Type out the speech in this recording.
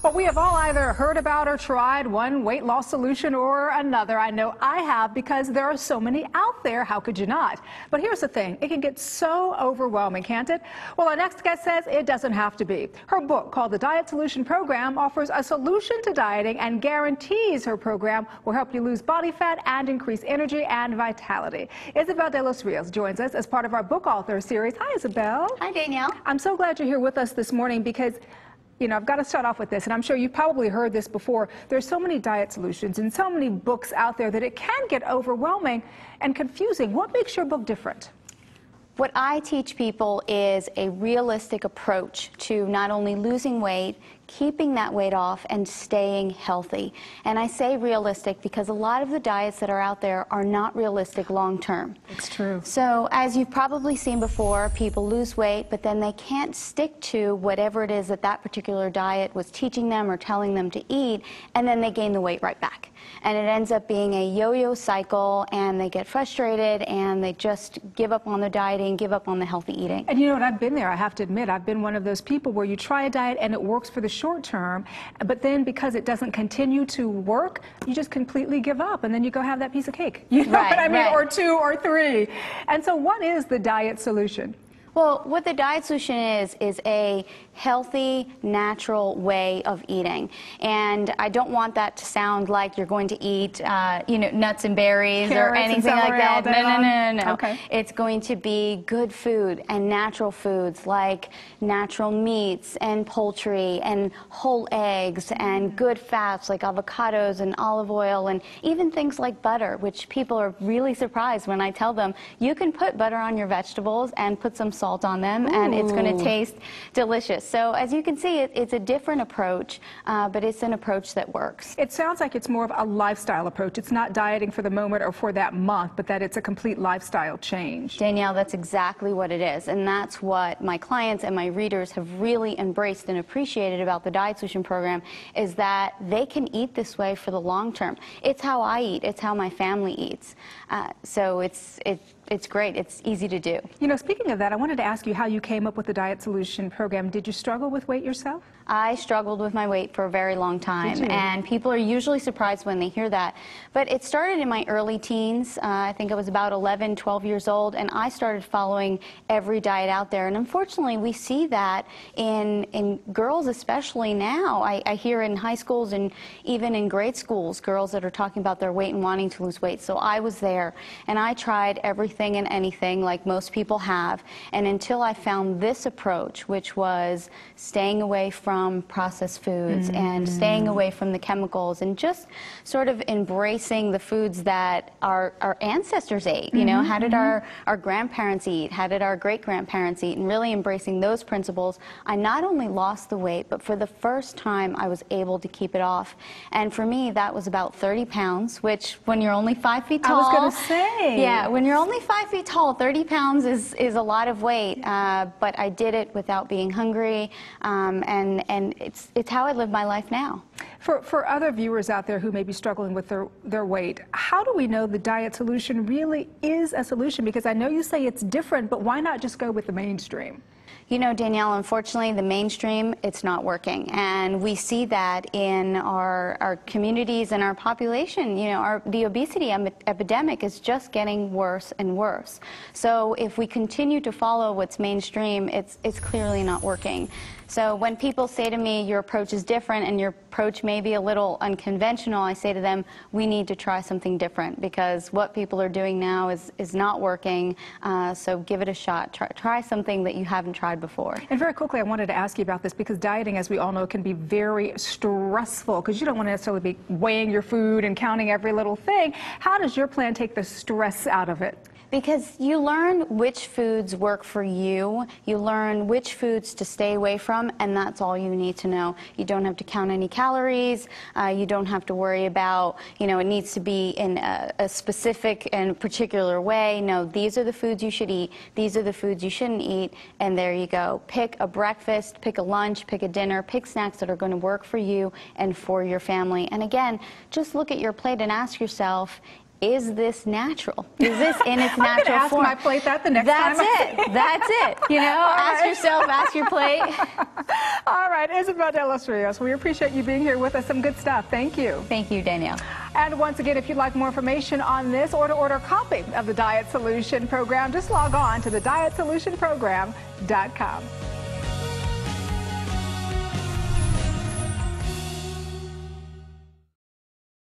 Well, we have all either heard about or tried one weight loss solution or another. I know I have because there are so many out there. How could you not? But here's the thing. It can get so overwhelming, can't it? Well, our next guest says it doesn't have to be. Her book, called The Diet Solution Program, offers a solution to dieting and guarantees her program will help you lose body fat and increase energy and vitality. Isabel de los Rios joins us as part of our book author series. Hi, Isabel. Hi, Danielle. I'm so glad you're here with us this morning because I've got to start off with this, and I'm sure you've probably heard this before. There's so many diet solutions and so many books out there that it can get overwhelming and confusing. What makes your book different? What I teach people is a realistic approach to not only losing weight, keeping that weight off, and staying healthy. And I say realistic because a lot of the diets that are out there are not realistic long term. It's true. So as you've probably seen before, people lose weight, but then they can't stick to whatever it is that that particular diet was teaching them or telling them to eat, and then they gain the weight right back. And it ends up being a yo-yo cycle, and they get frustrated, and they just give up on the dieting, give up on the healthy eating. And you know what, I've been there, I have to admit. I've been one of those people where you try a diet and it works for the short term, but then because it doesn't continue to work, you just completely give up, and then you go have that piece of cake. You know what I mean? Right. Or two or three. And so what is the diet solution? Well, what the diet solution is a healthy, natural way of eating. And I don't want that to sound like you're going to eat, nuts and berries or anything like that. No. Okay. It's going to be good food and natural foods like natural meats and poultry and whole eggs and good fats like avocados and olive oil and even things like butter, which people are really surprised when I tell them you can put butter on your vegetables and put some salt on them. Ooh. And it's going to taste delicious. So as you can see, it's a different approach, but it's an approach that works. It sounds like it's more of a lifestyle approach. It's not dieting for the moment or for that month, but that it's a complete lifestyle change. Danielle, that's exactly what it is. And that's what my clients and my readers have really embraced and appreciated about the Diet Solution Program, is that they can eat this way for the long term. It's how I eat. It's how my family eats. So it's great. It's easy to do. You know, speaking of that, I wanted to ask you how you came up with the Diet Solution Program. Did you struggle with weight yourself? I struggled with my weight for a very long time, and people are usually surprised when they hear that. But it started in my early teens. I think I was about 11, 12 years old, and I started following every diet out there. And unfortunately, we see that in girls, especially now. I hear in high schools and even in grade schools, girls that are talking about their weight and wanting to lose weight. So I was there, and I tried everything and anything like most people have. And until I found this approach, which was staying away from processed foods and staying away from the chemicals and just sort of embracing the foods that our ancestors ate. You know, how did our grandparents eat? How did our great-grandparents eat? And really embracing those principles, I not only lost the weight, but for the first time I was able to keep it off. And for me, that was about 30 pounds, which when you're only 5 feet tall. I was going to say. Yeah, when you're only 5 feet tall, 30 pounds is a lot of weight. But I did it without being hungry, and it's how I live my life now. For other viewers out there who may be struggling with their weight, how do we know the diet solution really is a solution? Because I know you say it's different, but why not just go with the mainstream? You know, Danielle, unfortunately, the mainstream, it's not working. And we see that in our communities and our population. You know, the obesity epidemic is just getting worse and worse. So if we continue to follow what's mainstream, it's clearly not working. So when people say to me, your approach is different and your approach may be a little unconventional, I say to them, we need to try something different because what people are doing now is not working. So give it a shot. Try something that you haven't tried before. And very quickly, I wanted to ask you about this because dieting, as we all know, can be very stressful because you don't want to necessarily be weighing your food and counting every little thing. How does your plan take the stress out of it? Because you learn which foods work for you, you learn which foods to stay away from, and that's all you need to know. You don't have to count any calories, you don't have to worry about, it needs to be in a specific and particular way. No, these are the foods you should eat, these are the foods you shouldn't eat, and there you go. Pick a breakfast, pick a lunch, pick a dinner, pick snacks that are going to work for you and for your family. And again, just look at your plate and ask yourself, is this natural? Is this in its natural ask form? my plate that the next time. That's it. You know, ask yourself, ask your plate. All right, Isabel de los Rios, we appreciate you being here with us. Some good stuff. Thank you. Thank you, Danielle. And once again, if you'd like more information on this or to order a copy of the Diet Solution Program, just log on to thedietsolutionprogram.com.